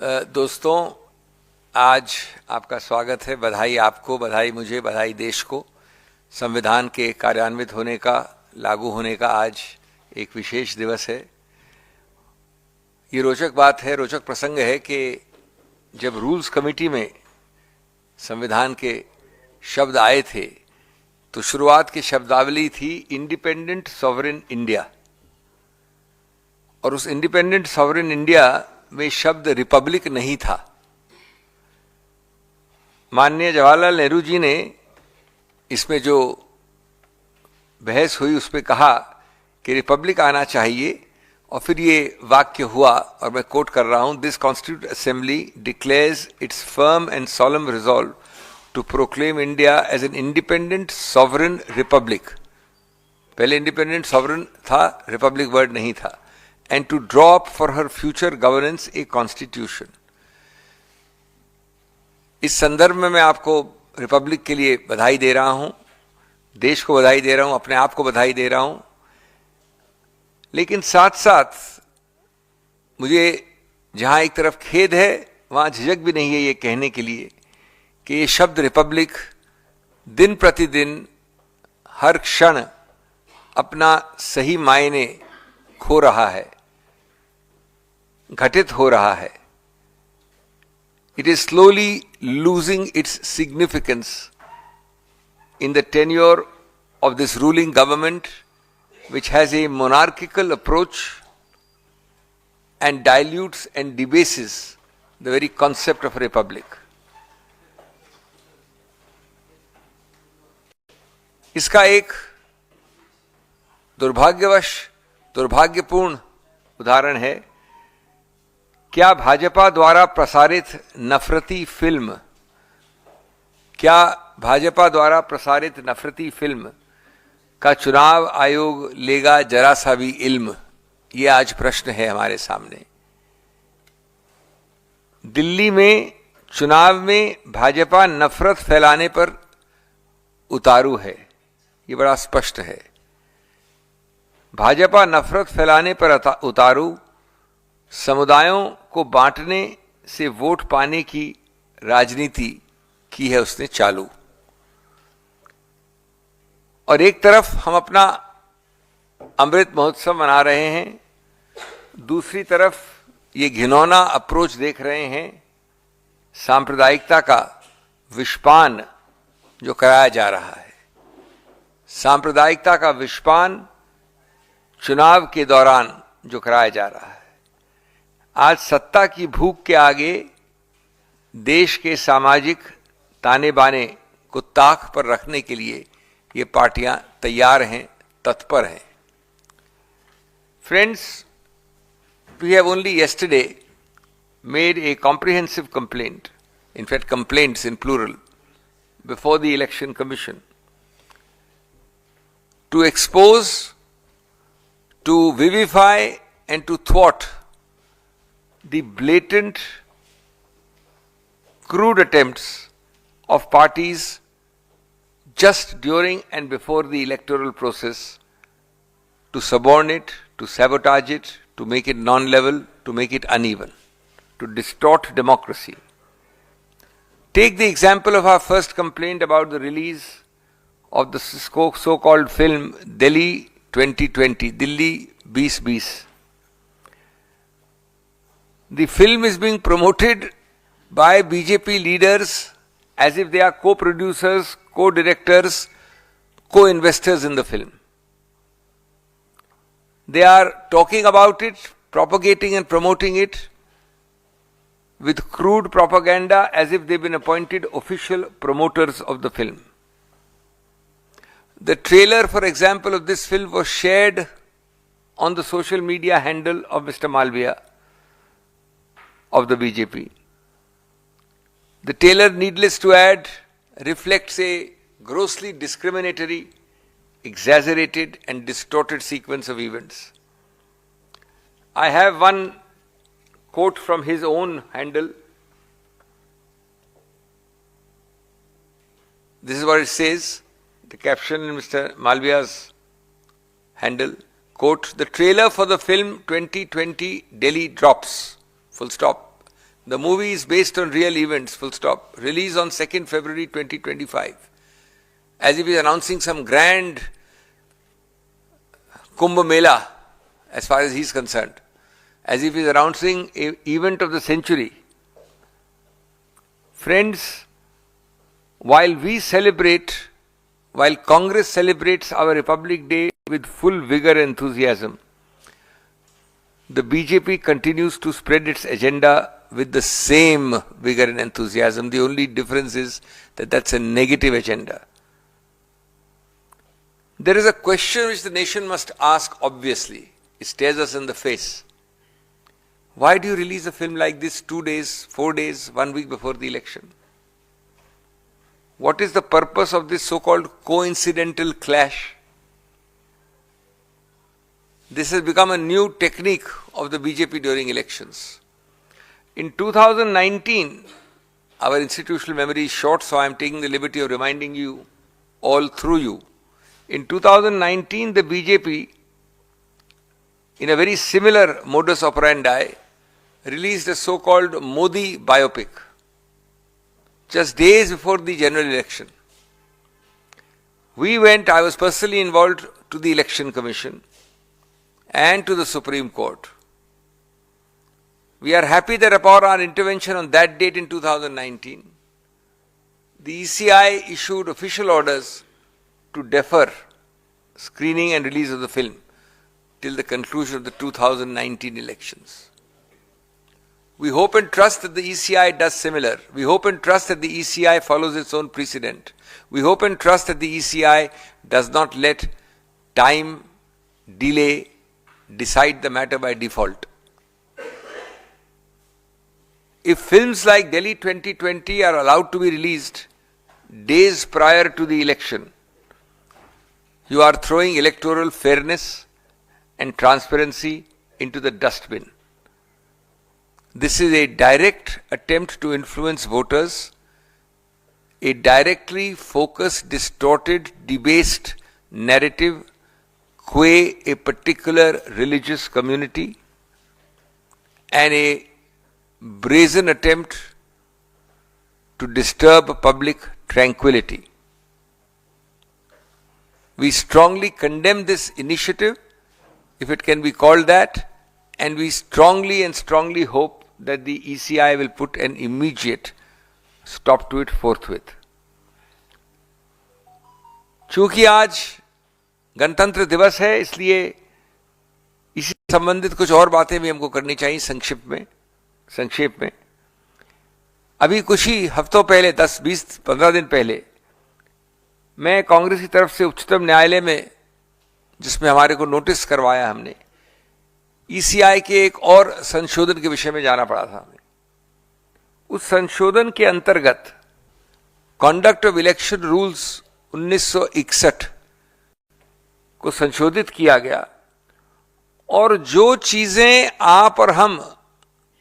दोस्तों, आज आपका स्वागत है। बधाई आपको, बधाई मुझे, बधाई देश को। संविधान के कार्यान्वित होने का, लागू होने का आज एक विशेष दिवस है। ये रोचक बात है, रोचक प्रसंग है कि जब रूल्स कमेटी में संविधान के शब्द आए थे तो शुरुआत की शब्दावली थी इंडिपेंडेंट सॉवरेन इंडिया, और उस इंडिपेंडेंट सॉवरेन इंडिया में शब्द रिपब्लिक नहीं था। माननीय जवाहरलाल नेहरू जी ने इसमें जो बहस हुई उसमें कहा कि रिपब्लिक आना चाहिए, और फिर ये वाक्य हुआ, और मैं कोट कर रहा हूं, this constituent assembly declares its firm and solemn resolve to proclaim India as an independent sovereign republic. पहले इंडिपेंडेंट सॉवरेन था, रिपब्लिक वर्ड नहीं था। and to draw up for her future governance a constitution। इस संदर्भ में मैं आपको Republic के लिए बधाई दे रहा हूं, देश को बधाई दे रहा हूं, अपने आप को बधाई दे रहा हूं। लेकिन साथ साथ मुझे जहां एक तरफ खेद है वहां झिझक भी नहीं है ये कहने के लिए कि ये शब्द रिपब्लिक दिन प्रतिदिन हर क्षण अपना सही मायने खो रहा है, घटित हो रहा है। It is slowly losing its significance in the tenure of this ruling government, which has a monarchical approach and dilutes and debases the very concept of a republic। इसका एक दुर्भाग्यपूर्ण उदाहरण है। क्या भाजपा द्वारा प्रसारित नफरती फिल्म का चुनाव आयोग लेगा जरा सा भी इल्म? ये आज प्रश्न है हमारे सामने। दिल्ली में चुनाव में भाजपा नफरत फैलाने पर उतारू है, ये बड़ा स्पष्ट है। भाजपा नफरत फैलाने पर उतारू, समुदायों को बांटने से वोट पाने की राजनीति की है उसने चालू। और एक तरफ हम अपना अमृत महोत्सव मना रहे हैं, दूसरी तरफ ये घिनौना अप्रोच देख रहे हैं, सांप्रदायिकता का विषपान जो कराया जा रहा है। सांप्रदायिकता का विषपान चुनाव के दौरान जो कराया जा रहा है। आज सत्ता की भूख के आगे देश के सामाजिक ताने बाने को ताक पर रखने के लिए ये पार्टियां तैयार हैं, तत्पर हैं। Friends, we have only yesterday made a comprehensive complaint, in fact complaints in plural, before the Election Commission to expose, to vivify and to thwart the blatant, crude attempts of parties just during and before the electoral process to suborn it, to sabotage it, to make it non-level, to make it uneven, to distort democracy. Take the example of our first complaint about the release of the so-called film Delhi 2020, Delhi 2020. The film is being promoted by BJP leaders as if they are co-producers, co-directors, co-investors in the film. They are talking about it, propagating and promoting it with crude propaganda as if they've been appointed official promoters of the film. The trailer, for example, of this film was shared on the social media handle of Mr. Malviya of the BJP. The trailer, needless to add, reflects a grossly discriminatory, exaggerated and distorted sequence of events. I have one quote from his own handle. This is what it says, the caption in Mr. Malviya's handle, quote, "The trailer for the film 2020 Delhi drops, full stop. The movie is based on real events, full stop. Release on 2nd February 2025. As if he is announcing some grand Kumbh Mela, as far as he is concerned. As if he is announcing an event of the century. Friends, while Congress celebrates our Republic Day with full vigor and enthusiasm, the BJP continues to spread its agenda with the same vigor and enthusiasm. The only difference is that that's a negative agenda. There is a question which the nation must ask obviously. It stares us in the face. Why do you release a film like this 2 days, 4 days, 1 week before the election? What is the purpose of this so-called coincidental clash? This has become a new technique of the BJP during elections. In 2019, our institutional memory is short, so I am taking the liberty of reminding you all through you. In 2019, the BJP, in a very similar modus operandi, released a so-called Modi biopic, just days before the general election. I was personally involved to the Election Commission and to the Supreme Court. We are happy that upon our intervention on that date in 2019, the ECI issued official orders to defer screening and release of the film till the conclusion of the 2019 elections. We hope and trust that the ECI does similar. We hope and trust that the ECI follows its own precedent. We hope and trust that the ECI does not let time, delay, decide the matter by default. If films like Delhi 2020 are allowed to be released days prior to the election, you are throwing electoral fairness and transparency into the dustbin. This is a direct attempt to influence voters, a directly focused, distorted, debased narrative qua a particular religious community, and a brazen attempt to disturb public tranquility. We strongly condemn this initiative, if it can be called that, and we strongly hope that the ECI will put an immediate stop to it forthwith. चूंकि आज गणतंत्र दिवस है, इसलिए इसी संबंधित कुछ और बातें भी हमको करनी चाहिए संक्षेप में। अभी कुछ ही हफ्तों पहले, 10, 20, 15 दिन पहले, मैं कांग्रेस की तरफ से उच्चतम न्यायालय में, जिसमें हमारे को नोटिस करवाया हमने, ईसीआई के एक और संशोधन के विषय में जाना पड़ा था हमें। उस संशोधन के अंतर्गत कॉन्डक्ट ऑफ इलेक्शन रूल्स 1961 को संशोधित किया गया, और जो चीजें आप और हम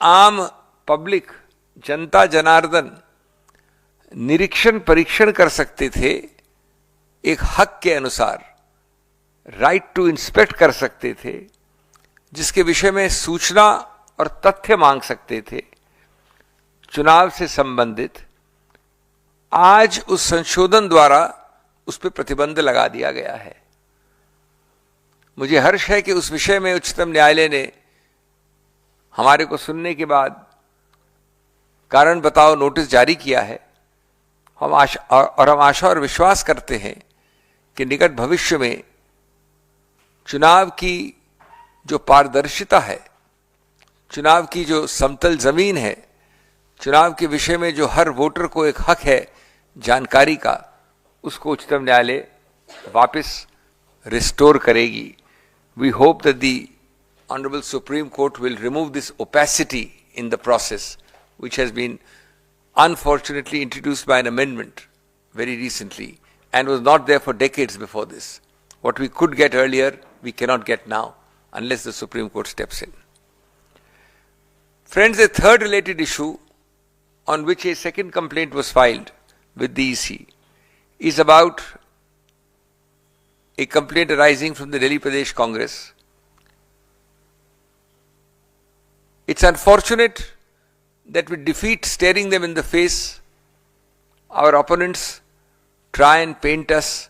आम पब्लिक, जनता जनार्दन निरीक्षण परीक्षण कर सकते थे, एक हक के अनुसार राइट टू इंस्पेक्ट कर सकते थे, जिसके विषय में सूचना और तथ्य मांग सकते थे चुनाव से संबंधित, आज उस संशोधन द्वारा उस पर प्रतिबंध लगा दिया गया है। मुझे हर्ष है कि उस विषय में उच्चतम न्यायालय ने हमारे को सुनने के बाद कारण बताओ नोटिस जारी किया है। हम आशा और विश्वास करते हैं कि निकट भविष्य में चुनाव की जो पारदर्शिता है, चुनाव की जो समतल जमीन है, चुनाव के विषय में जो हर वोटर को एक हक है जानकारी का, उसको उच्चतम न्यायालय वापस रिस्टोर करेगी। We hope that the Honorable Supreme Court will remove this opacity in the process, which has been unfortunately introduced by an amendment very recently and was not there for decades before this. What we could get earlier, we cannot get now unless the Supreme Court steps in. Friends, a third related issue on which a second complaint was filed with the EC is about a complaint arising from the Delhi Pradesh Congress. It's unfortunate that with defeat staring them in the face, our opponents try and paint us,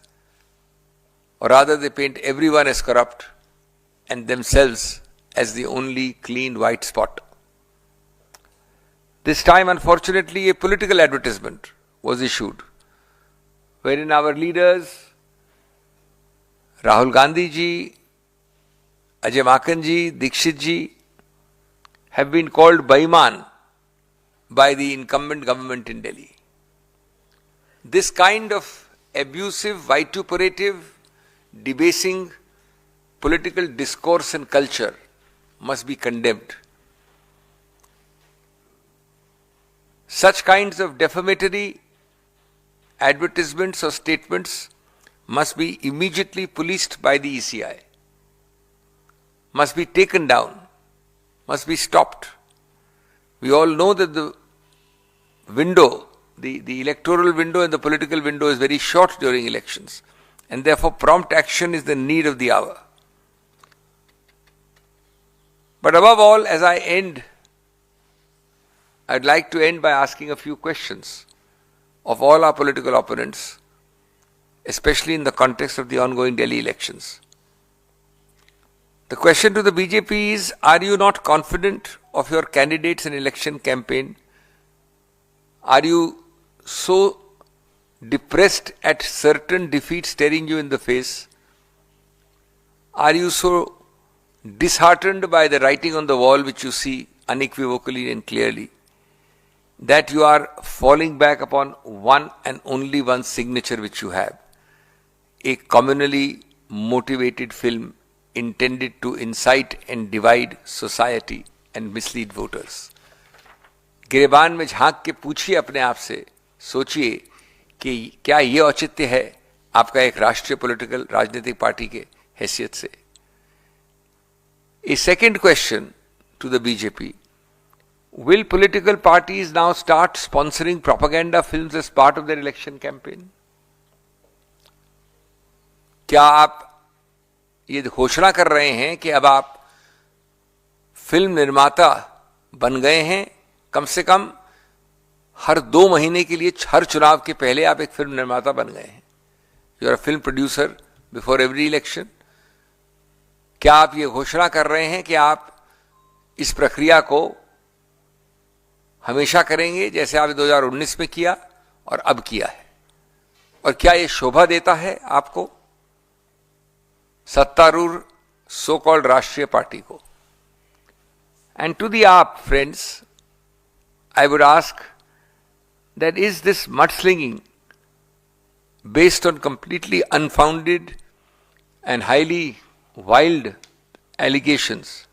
or rather they paint everyone as corrupt and themselves as the only clean white spot. This time, unfortunately, a political advertisement was issued, wherein our leaders, Rahul Gandhi ji, Ajay Maken ji, Dikshit ji, have been called Baiman by the incumbent government in Delhi. This kind of abusive, vituperative, debasing political discourse and culture must be condemned. Such kinds of defamatory advertisements or statements must be immediately policed by the ECI, must be taken down, must be stopped. We all know that the window, the electoral window and the political window is very short during elections, and therefore prompt action is the need of the hour. But above all, as I end, I'd like to end by asking a few questions of all our political opponents, especially in the context of the ongoing Delhi elections. The question to the BJP is, are you not confident of your candidates and election campaign? Are you so depressed at certain defeat staring you in the face? Are you so disheartened by the writing on the wall which you see unequivocally and clearly, that you are falling back upon one and only one signature which you have, a communally motivated film intended to incite and divide society and mislead voters? गिरेबान में झांक के पूछिए अपने आप से, सोचिए कि क्या ये औचित्य है आपका एक राष्ट्रीय पॉलिटिकल राजनीतिक पार्टी के हैसियत से? A second question to the BJP: will political parties now start sponsoring propaganda films as part of their election campaign? क्या आप ये घोषणा कर रहे हैं कि अब आप फिल्म निर्माता बन गए हैं? कम से कम हर 2 महीने के लिए, हर चुनाव के पहले आप एक फिल्म निर्माता बन गए हैं. You are a film producer before every election. क्या आप ये घोषणा कर रहे हैं कि आप इस प्रक्रिया को हमेशा करेंगे जैसे आपने 2019 में किया और अब किया है? और क्या ये शोभा देता है आपको, सत्तारूढ़ सो कॉल्ड राष्ट्रीय पार्टी को? एंड टू दी आप friends, I would ask that is this mudslinging based on completely unfounded and highly wild allegations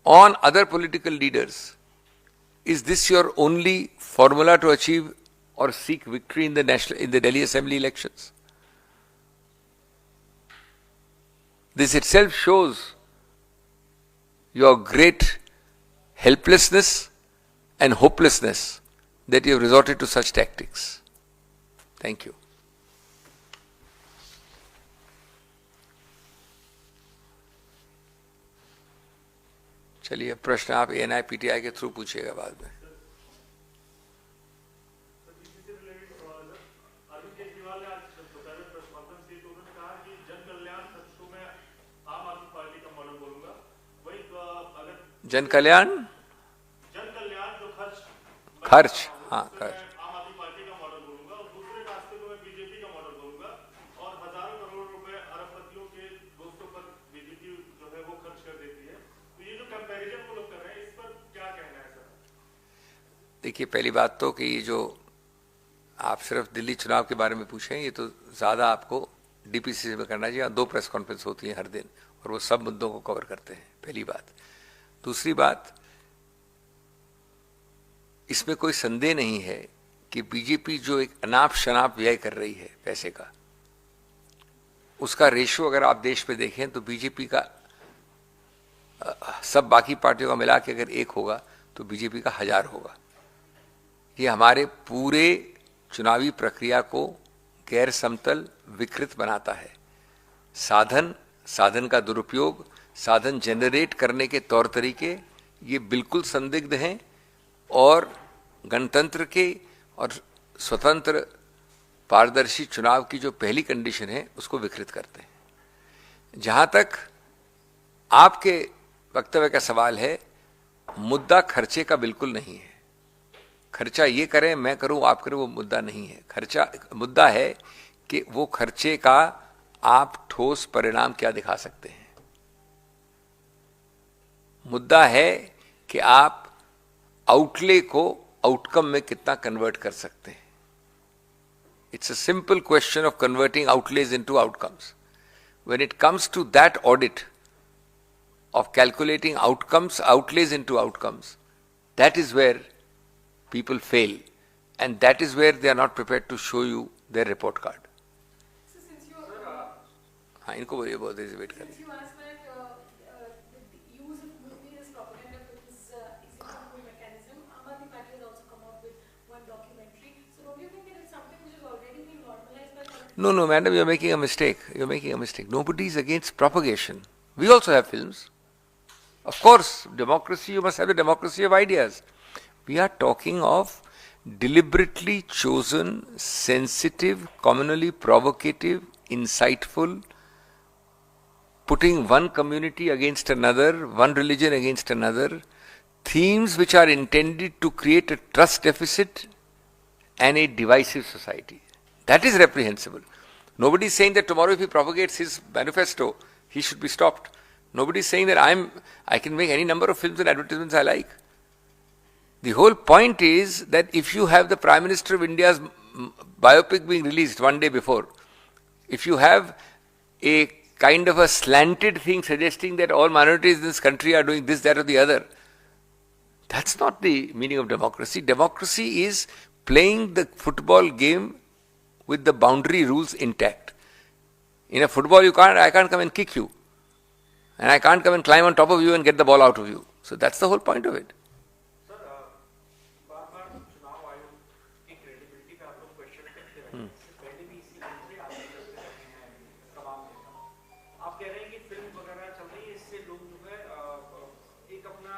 on other political leaders, is this your only formula to achieve or seek victory in the Delhi Assembly elections? This itself shows your great helplessness and hopelessness that you have resorted to such tactics. Thank you. चलिए, प्रश्न आप ANI-PTI के through पूछिएगा बाद में. जन कल्याण खर्च, हाँ खर्च. आम आदमी पार्टी का मॉडल बोलूंगा और दूसरे रास्ते को मैं बीजेपी का मॉडल बोलूंगा और हजारों करोड़ रुपए अरबपतियों के दोस्तों पर बीजेपी जो है वो खर्च कर देती है. तो ये जो कंपैरिजन वो लोग कर रहे हैं, इस पर क्या कहना है सर? देखिए, पहली बात तो कि ये जो आप सिर्फ दिल्ली चुनाव के बारे में पूछें, ये तो ज़्यादा आपको DPCC में करना चाहिए. 2 प्रेस कॉन्फ्रेंस होती हैं हर दिन और वो सब मुद्दों को कवर करते हैं, पहली बात. दूसरी बात, इसमें कोई संदेह नहीं है कि बीजेपी जो एक अनाप शनाप व्यय कर रही है पैसे का, उसका रेशो अगर आप देश में देखें तो बीजेपी का सब बाकी पार्टियों का मिला के अगर 1 होगा तो बीजेपी का 1000 होगा. ये हमारे पूरे चुनावी प्रक्रिया को गैर समतल, विकृत बनाता है. साधन का दुरुपयोग, साधन जनरेट करने के तौर तरीके ये बिल्कुल संदिग्ध हैं और गणतंत्र के और स्वतंत्र पारदर्शी चुनाव की जो पहली कंडीशन है उसको विकृत करते हैं। जहां तक आपके वक्तव्य का सवाल है, मुद्दा खर्चे का बिल्कुल नहीं है। खर्चा ये करें, मैं करूं, आप करें, वो मुद्दा नहीं है। खर्चा मुद्दा है कि वो खर्चे का आप ठोस परिणाम क्या दिखा सकते हैं। मुद्दा है कि आप आउटले को आउटकम में कितना कन्वर्ट कर सकते हैं। It's a simple question of converting outlays into outcomes. When it comes to that audit of calculating outlays into outcomes, that is where people fail, and that is where they are not prepared to show you their report card. So since you are, हाँ, इनको बोलिए, बहुत देर से wait कर। since you asked that the use of movie as propaganda films is a good mechanism, Aam Aadmi Party has also come out with one documentary. So don't you think that it's something which has already been normalized by politicians? No, madam, you're making a mistake. You're making a mistake. Nobody is against propagation. We also have films. Of course, democracy, you must have the democracy of ideas. We are talking of deliberately chosen, sensitive, communally provocative, insightful, putting one community against another, one religion against another, themes which are intended to create a trust deficit and a divisive society. That is reprehensible. Nobody is saying that tomorrow if he propagates his manifesto, he should be stopped. Nobody is saying that I can make any number of films and advertisements I like. The whole point is that if you have the Prime Minister of India's biopic being released one day before, if you have a kind of a slanted thing suggesting that all minorities in this country are doing this, that or the other, that's not the meaning of democracy. Democracy is playing the football game with the boundary rules intact. In a football, I can't come and kick you. And I can't come and climb on top of you and get the ball out of you. So that's the whole point of it. Sir बार-बार चुनाव आयोग की credibility पे आप लोग question करते रहे हैं। इससे पहले भी इसी मंत्री आप लोग करते रहे हैं तमाम नेता। आप कह रहे हैं कि फिल्म वगैरह चल रही है, इससे लोग जो है एक अपना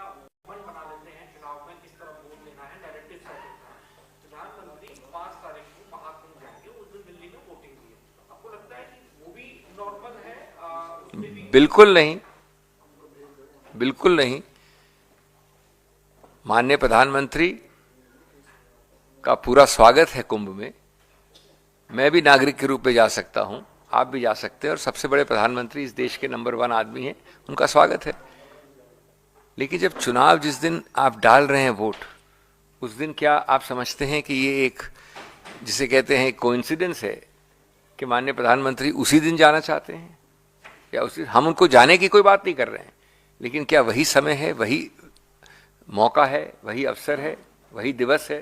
मन बना लेते हैं चुनाव में किस तरह वोट देना है, डायरेक्टिव सेट होता है। प्रधानमंत्री 5 तारीख को महाकुंभ जाएंगे, उस दिन दिल्ली में वोटिंग भी है। आपको लगता है कि वो भी नॉर्मल है? उसमें भी बिल्कुल नहीं, बिल्कुल नहीं। माननीय प्रधानमंत्री का पूरा स्वागत है कुंभ में। मैं भी नागरिक के रूप में जा सकता हूं, आप भी जा सकते हैं, और सबसे बड़े प्रधानमंत्री इस देश के नंबर 1 आदमी हैं, उनका स्वागत है। लेकिन जब चुनाव जिस दिन आप डाल रहे हैं वोट, उस दिन क्या आप समझते हैं कि ये एक, जिसे कहते हैं कोइंसिडेंस है कि माननीय प्रधानमंत्री उसी दिन जाना चाहते हैं? या उसी, हम उनको जाने की कोई बात नहीं कर रहे हैं, लेकिन क्या वही समय है, वही मौका है, वही अवसर है, वही दिवस है?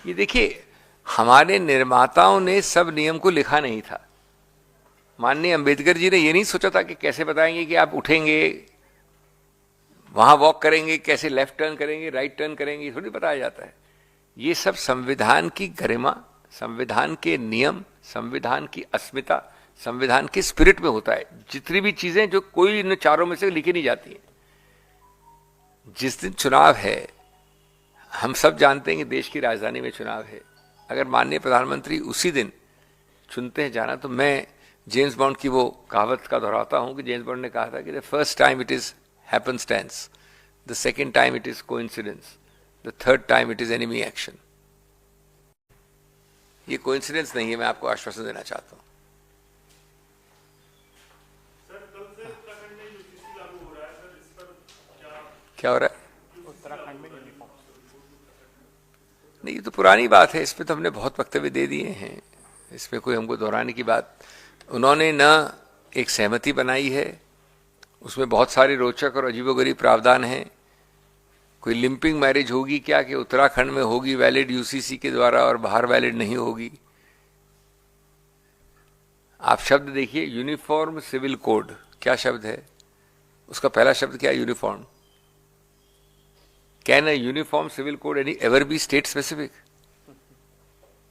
ये देखिए, हमारे निर्माताओं ने सब नियम को लिखा नहीं था। माननीय अंबेडकर जी ने ये नहीं सोचा था कि कैसे बताएंगे कि आप उठेंगे, वहां वॉक करेंगे, कैसे लेफ्ट टर्न करेंगे, राइट टर्न करेंगे, ये थोड़ी बताया जाता है। ये सब संविधान की गरिमा, संविधान के नियम, संविधान की अस्मिता, संविधान के स्पिरिट में होता है। जितनी भी चीजें जो कोई इन चारों में से लिखी नहीं जाती हैं। जिस दिन चुनाव है, हम सब जानते हैं कि देश की राजधानी में चुनाव है। अगर माननीय प्रधानमंत्री उसी दिन चुनते हैं जाना, तो मैं जेम्स बॉन्ड की वो कहावत का दोहराता हूं कि जेम्स बॉन्ड ने कहा था कि the first time it is happenstance, the second time it is coincidence, the third time it is enemy action. ये कोइंसिडेंस नहीं है, मैं आपको आश्वासन देना चाहता हूं। सर कल से उत्तराखंड में यूजीसी लागू हो रहा है, सर इस पर क्या हो रहा है? उत्तराखंड में यूनिफॉर्म नहीं, ये तो पुरानी बात है, इसमें तो हमने बहुत वक्तव्य दे दिए हैं, इसमें कोई हमको दोहराने की बात। उन्होंने न एक सहमति बनाई है, उसमें बहुत सारे रोचक और अजीबोगरीब प्रावधान हैं। कोई लिंपिंग मैरिज होगी क्या कि उत्तराखंड में होगी वैलिड यूसीसी के द्वारा और बाहर वैलिड नहीं होगी? आप शब्द देखिए, यूनिफॉर्म सिविल कोड, क्या शब्द है उसका? पहला शब्द क्या है? Uniform. Can a uniform civil code any ever be state specific?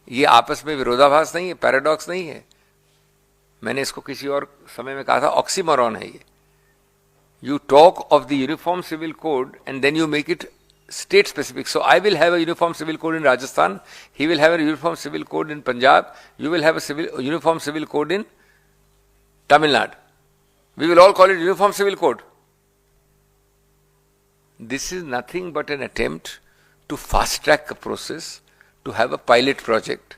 ये आपस में विरोधाभास नहीं है, पैराडॉक्स नहीं है। मैंने इसको किसी और समय में कहा था, ऑक्सीमोरॉन है ये। You talk of the uniform civil code and then you make it state specific. So I will have a uniform civil code in Rajasthan, he will have a uniform civil code in Punjab, you will have a uniform civil code in Tamil Nadu. We will all call it uniform civil code. This is nothing but an attempt to fast track a process, to have a pilot project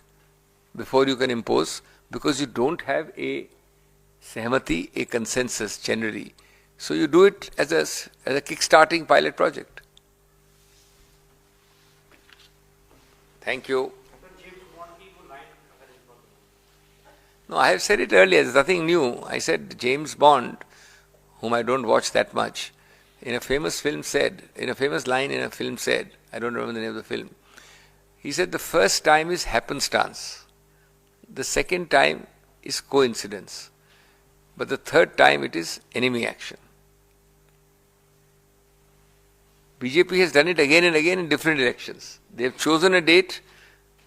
before you can impose, because you don't have a sehmati, a consensus generally. So you do it as a kick-starting pilot project. Thank you. No, I have said it earlier, there's nothing new. I said James Bond, whom I don't watch that much, in a famous line in a film said, I don't remember the name of the film, he said the first time is happenstance, the second time is coincidence, but the third time it is enemy action. BJP has done it again and again in different elections. They have chosen a date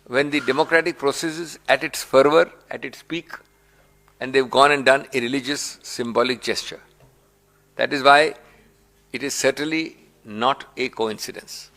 when the democratic process is at its fervor, at its peak, and they've gone and done a religious symbolic gesture. That is why it is certainly not a coincidence.